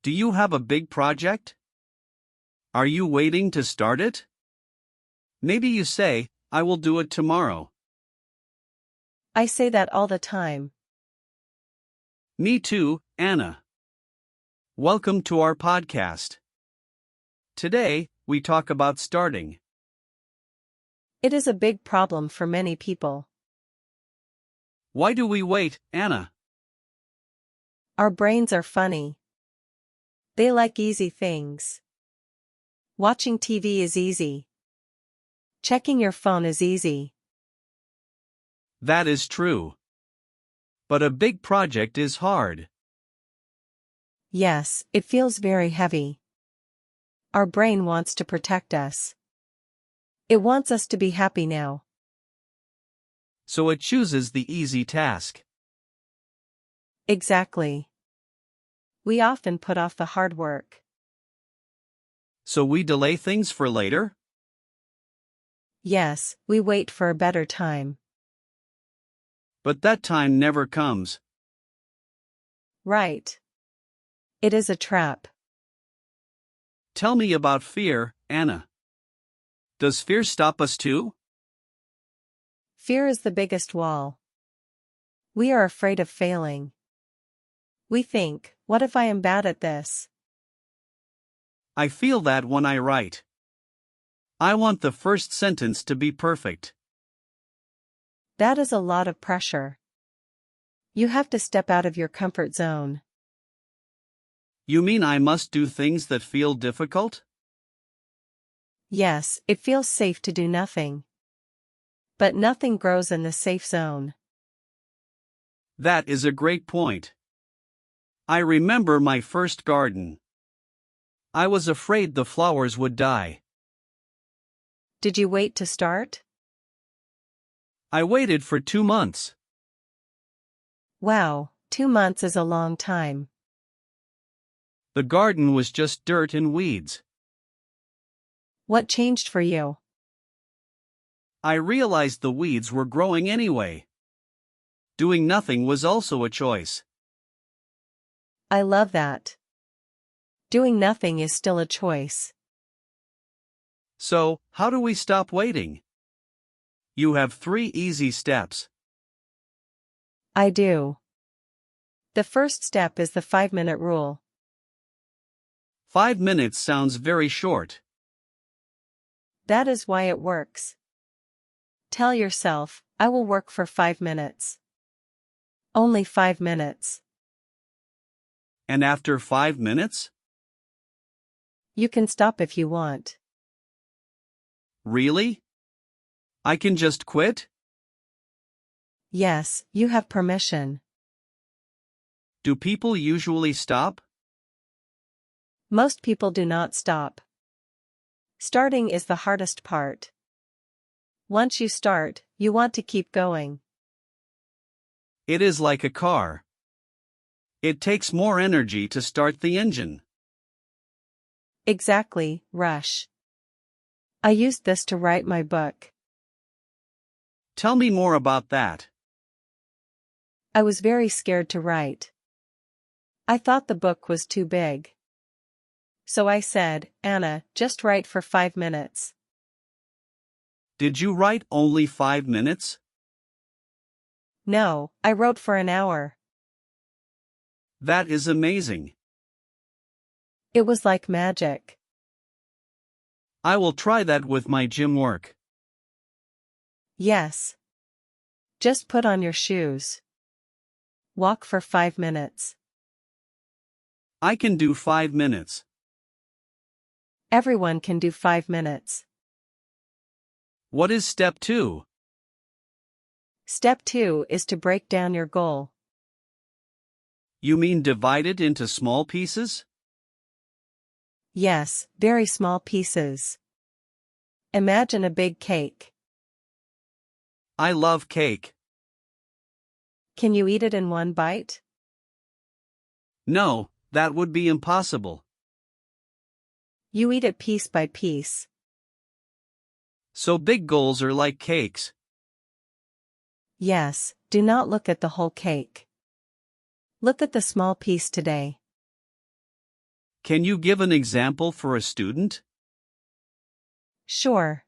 Do you have a big project? Are you waiting to start it? Maybe you say, I will do it tomorrow. I say that all the time. Me too, Anna. Welcome to our podcast. Today, we talk about starting. It is a big problem for many people. Why do we wait, Anna? Our brains are funny. They like easy things. Watching TV is easy. Checking your phone is easy. That is true. But a big project is hard. Yes, it feels very heavy. Our brain wants to protect us. It wants us to be happy now. So it chooses the easy task. Exactly. We often put off the hard work. So we delay things for later? Yes, we wait for a better time. But that time never comes. Right. It is a trap. Tell me about fear, Anna. Does fear stop us too? Fear is the biggest wall. We are afraid of failing. We think, what if I am bad at this? I feel that when I write. I want the first sentence to be perfect. That is a lot of pressure. You have to step out of your comfort zone. You mean I must do things that feel difficult? Yes, it feels safe to do nothing. But nothing grows in the safe zone. That is a great point. I remember my first garden. I was afraid the flowers would die. Did you wait to start? I waited for 2 months. Wow, 2 months is a long time. The garden was just dirt and weeds. What changed for you? I realized the weeds were growing anyway. Doing nothing was also a choice. I love that. Doing nothing is still a choice. So, how do we stop waiting? You have 3 easy steps. I do. The first step is the 5-minute rule. 5 minutes sounds very short. That is why it works. Tell yourself, I will work for 5 minutes. Only 5 minutes. And after 5 minutes? You can stop if you want. Really? I can just quit? Yes, you have permission. Do people usually stop? Most people do not stop. Starting is the hardest part. Once you start, you want to keep going. It is like a car. It takes more energy to start the engine. Exactly, rush. I used this to write my book. Tell me more about that. I was very scared to write. I thought the book was too big. So I said, Anna, just write for 5 minutes. Did you write only 5 minutes? No, I wrote for an hour. That is amazing. It was like magic. I will try that with my gym work. Yes. Just put on your shoes. Walk for 5 minutes. I can do 5 minutes. Everyone can do 5 minutes. What is step 2? Step 2 is to break down your goal. You mean divide it into small pieces? Yes, very small pieces. Imagine a big cake. I love cake. Can you eat it in one bite? No, that would be impossible. You eat it piece by piece. So big goals are like cakes. Yes, do not look at the whole cake. Look at the small piece today. Can you give an example for a student? Sure.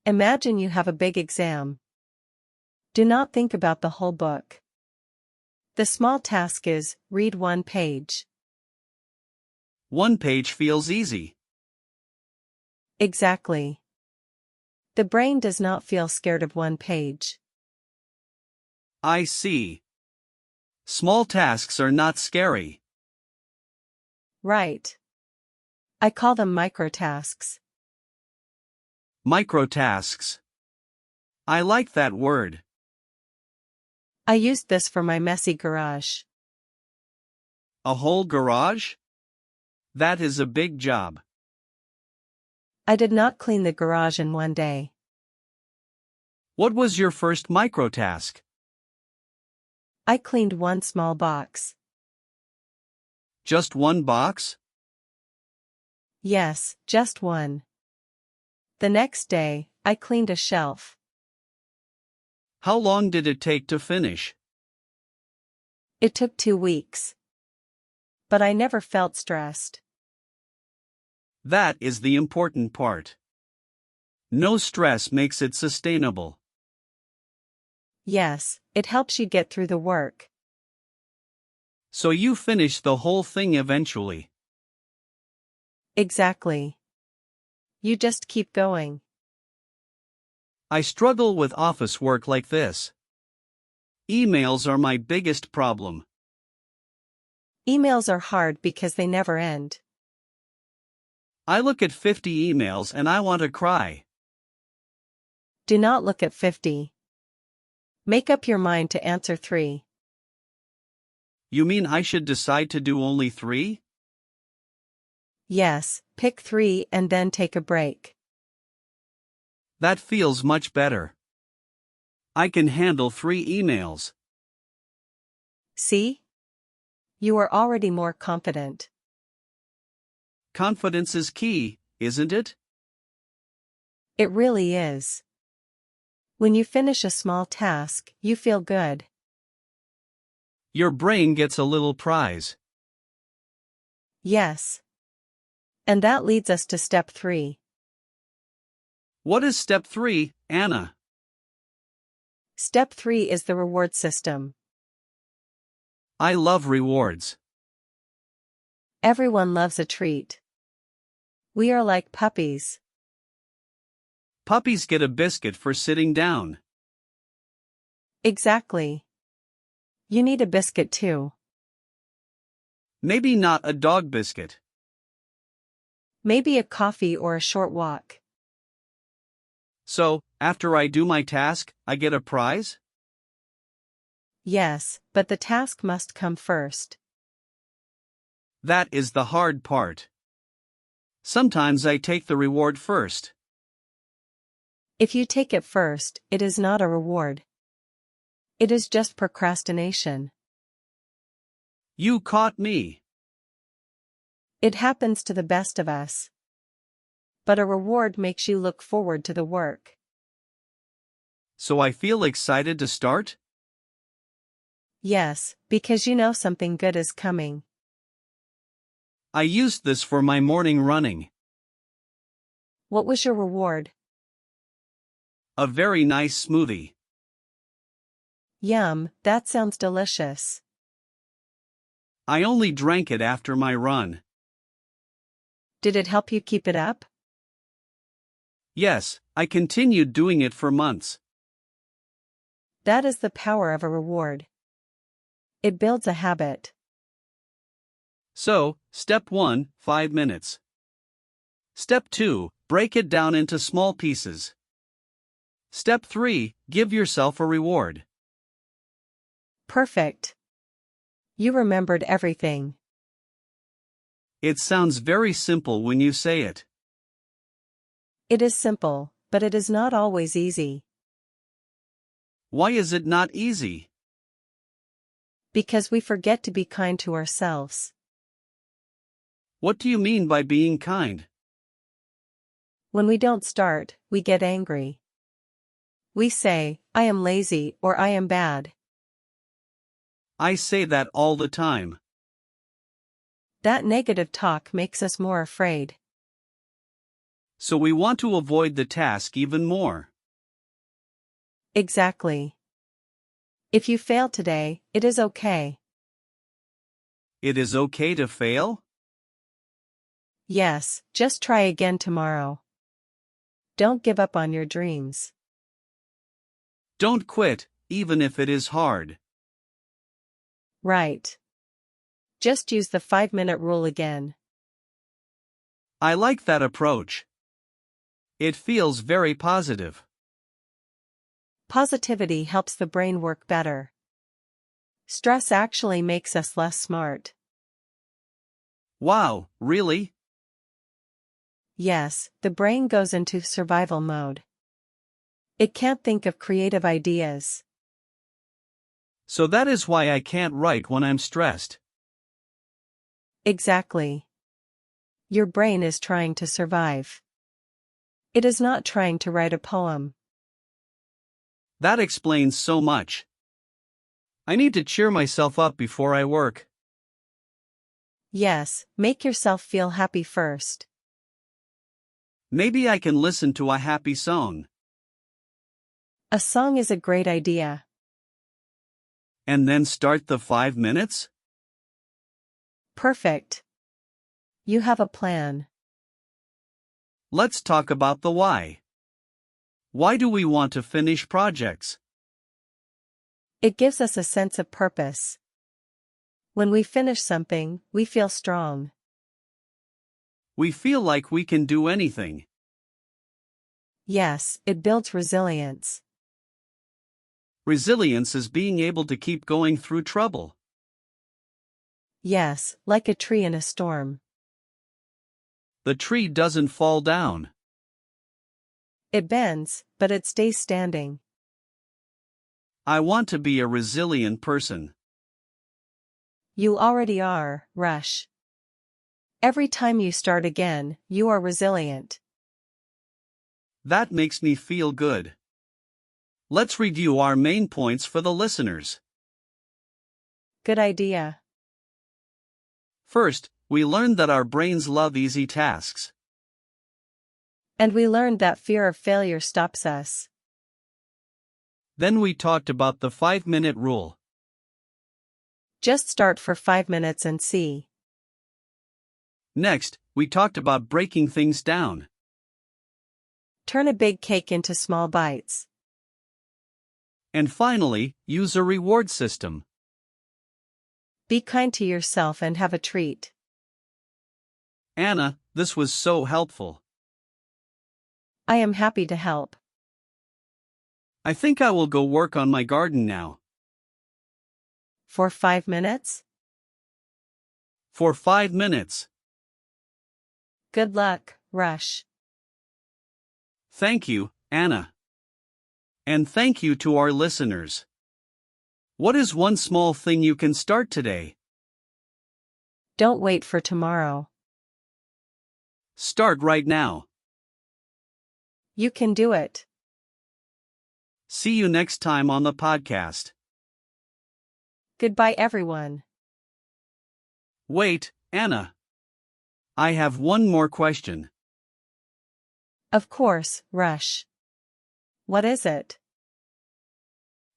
Imagine you have a big exam. Do not think about the whole book. The small task is, read one page. One page feels easy. Exactly. The brain does not feel scared of one page. I see. Small tasks are not scary. Right. I call them microtasks. Microtasks. I like that word. I used this for my messy garage. A whole garage? That is a big job. I did not clean the garage in one day. What was your first microtask? I cleaned one small box. Just one box? Yes, just one. The next day, I cleaned a shelf. How long did it take to finish? It took 2 weeks. But I never felt stressed. That is the important part. No stress makes it sustainable. Yes, it helps you get through the work. So you finish the whole thing eventually. Exactly. You just keep going. I struggle with office work like this. Emails are my biggest problem. Emails are hard because they never end. I look at 50 emails and I want to cry. Do not look at 50. Make up your mind to answer 3. You mean I should decide to do only 3? Yes, pick 3 and then take a break. That feels much better. I can handle 3 emails. See? You are already more confident. Confidence is key, isn't it? It really is. When you finish a small task, you feel good. Your brain gets a little prize. Yes. And that leads us to step 3. What is step 3, Anna? Step 3 is the reward system. I love rewards. Everyone loves a treat. We are like puppies. Puppies get a biscuit for sitting down. Exactly. You need a biscuit too. Maybe not a dog biscuit. Maybe a coffee or a short walk. So, after I do my task, I get a prize? Yes, but the task must come first. That is the hard part. Sometimes I take the reward first. If you take it first, it is not a reward. It is just procrastination. You caught me. It happens to the best of us. But a reward makes you look forward to the work. So I feel excited to start? Yes, because you know something good is coming. I used this for my morning running. What was your reward? A very nice smoothie. Yum, that sounds delicious. I only drank it after my run. Did it help you keep it up? Yes, I continued doing it for months. That is the power of a reward. It builds a habit. So, step 1, 5 minutes. Step 2, break it down into small pieces. Step 3, give yourself a reward. Perfect. You remembered everything. It sounds very simple when you say it. It is simple, but it is not always easy. Why is it not easy? Because we forget to be kind to ourselves. What do you mean by being kind? When we don't start, we get angry. We say, I am lazy or I am bad. I say that all the time. That negative talk makes us more afraid. So we want to avoid the task even more. Exactly. If you fail today, it is okay. It is okay to fail? Yes, just try again tomorrow. Don't give up on your dreams. Don't quit, even if it is hard. Right. Just use the 5-minute rule again. I like that approach. It feels very positive. Positivity helps the brain work better. Stress actually makes us less smart. Wow, really? Yes, the brain goes into survival mode. It can't think of creative ideas. So that is why I can't write when I'm stressed. Exactly. Your brain is trying to survive. It is not trying to write a poem. That explains so much. I need to cheer myself up before I work. Yes, make yourself feel happy first. Maybe I can listen to a happy song. A song is a great idea. And then start the 5 minutes? Perfect. You have a plan. Let's talk about the why. Why do we want to finish projects? It gives us a sense of purpose. When we finish something, we feel strong. We feel like we can do anything. Yes, it builds resilience. Resilience is being able to keep going through trouble. Yes, like a tree in a storm. The tree doesn't fall down. It bends, but it stays standing. I want to be a resilient person. You already are, Rush. Every time you start again, you are resilient. That makes me feel good. Let's review our main points for the listeners. Good idea. First, we learned that our brains love easy tasks. And we learned that fear of failure stops us. Then we talked about the 5-minute rule. Just start for 5 minutes and see. Next, we talked about breaking things down. Turn a big cake into small bites. And finally, use a reward system. Be kind to yourself and have a treat. Anna, this was so helpful. I am happy to help. I think I will go work on my garden now. For 5 minutes? For 5 minutes. Good luck, Rush. Thank you, Anna. And thank you to our listeners. What is one small thing you can start today? Don't wait for tomorrow. Start right now. You can do it. See you next time on the podcast. Goodbye, everyone. Wait, Anna. I have one more question. Of course, Rush. What is it?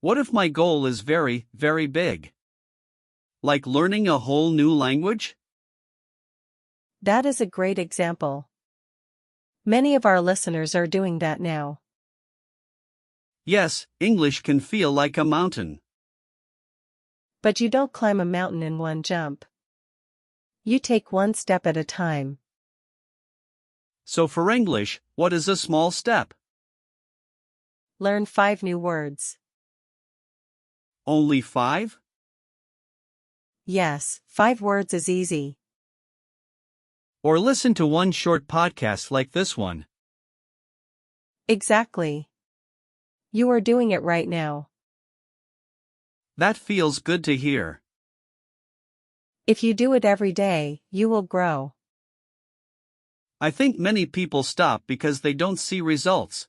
What if my goal is very, very big? Like learning a whole new language? That is a great example. Many of our listeners are doing that now. Yes, English can feel like a mountain. But you don't climb a mountain in one jump. You take one step at a time. So for English, what is a small step? Learn 5 new words. Only 5? Yes, 5 words is easy. Or listen to one short podcast like this one. Exactly. You are doing it right now. That feels good to hear. If you do it every day, you will grow. I think many people stop because they don't see results.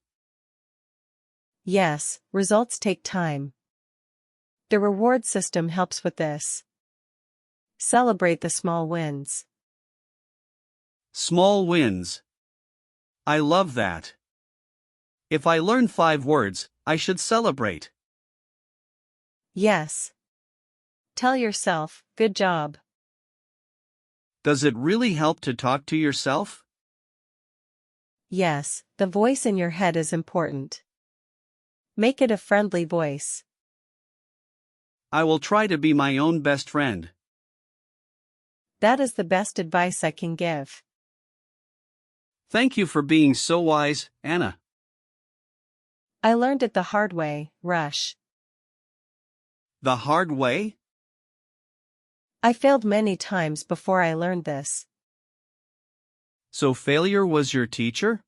Yes, results take time. The reward system helps with this. Celebrate the small wins. Small wins. I love that. If I learn 5 words, I should celebrate. Yes. Tell yourself, good job. Does it really help to talk to yourself? Yes, the voice in your head is important. Make it a friendly voice. I will try to be my own best friend. That is the best advice I can give. Thank you for being so wise, Anna. I learned it the hard way, Rush. The hard way? I failed many times before I learned this. So failure was your teacher?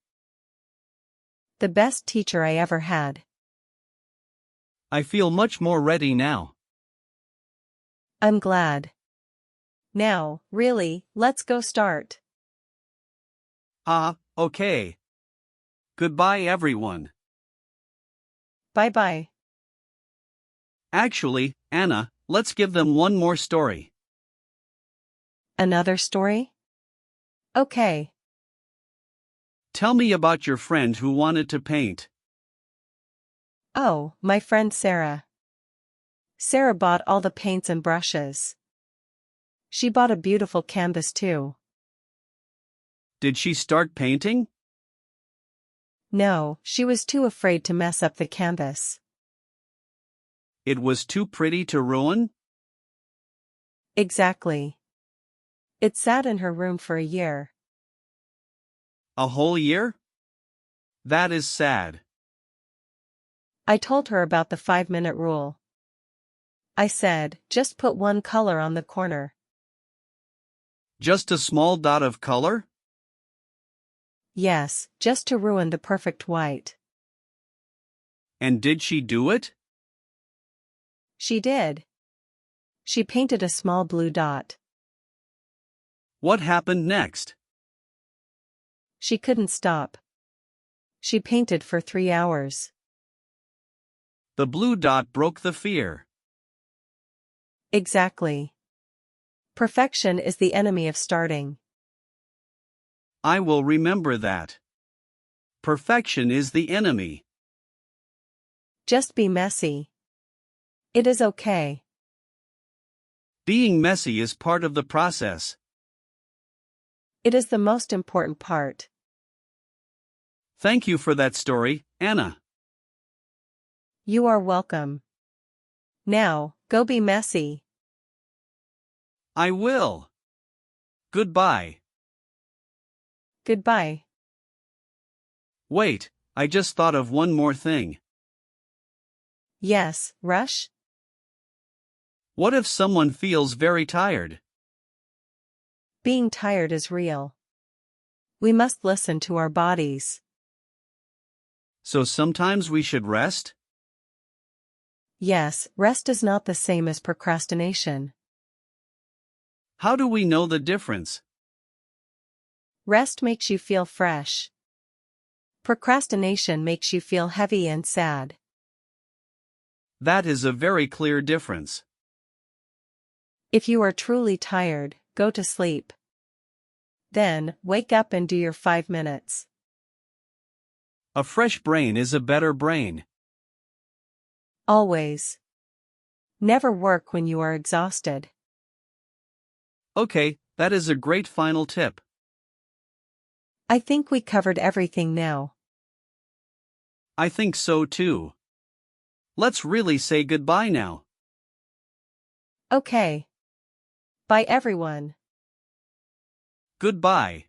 The best teacher I ever had. I feel much more ready now. I'm glad. Now, really, let's go start. Okay. Goodbye, everyone. Bye-bye. Actually, Anna, let's give them one more story. Another story? Okay. Tell me about your friend who wanted to paint. Oh, my friend Sarah. Sarah bought all the paints and brushes. She bought a beautiful canvas too. Did she start painting? No, she was too afraid to mess up the canvas. It was too pretty to ruin? Exactly. It sat in her room for a year. A whole year? That is sad. I told her about the 5-minute rule. I said, just put one color on the corner. Just a small dot of color? Yes, just to ruin the perfect white. And did she do it? She did. She painted a small blue dot. What happened next? She couldn't stop. She painted for 3 hours. The blue dot broke the fear. Exactly. Perfection is the enemy of starting. I will remember that. Perfection is the enemy. Just be messy. It is okay. Being messy is part of the process. It is the most important part. Thank you for that story, Anna. You are welcome. Now, go be messy. I will. Goodbye. Goodbye. Wait, I just thought of one more thing. Yes, Rush? What if someone feels very tired? Being tired is real. We must listen to our bodies. So sometimes we should rest? Yes, rest is not the same as procrastination. How do we know the difference? Rest makes you feel fresh. Procrastination makes you feel heavy and sad. That is a very clear difference. If you are truly tired, go to sleep. Then, wake up and do your 5 minutes. A fresh brain is a better brain. Always. Never work when you are exhausted. Okay, that is a great final tip. I think we covered everything now. I think so too. Let's really say goodbye now. Okay. Bye everyone. Goodbye.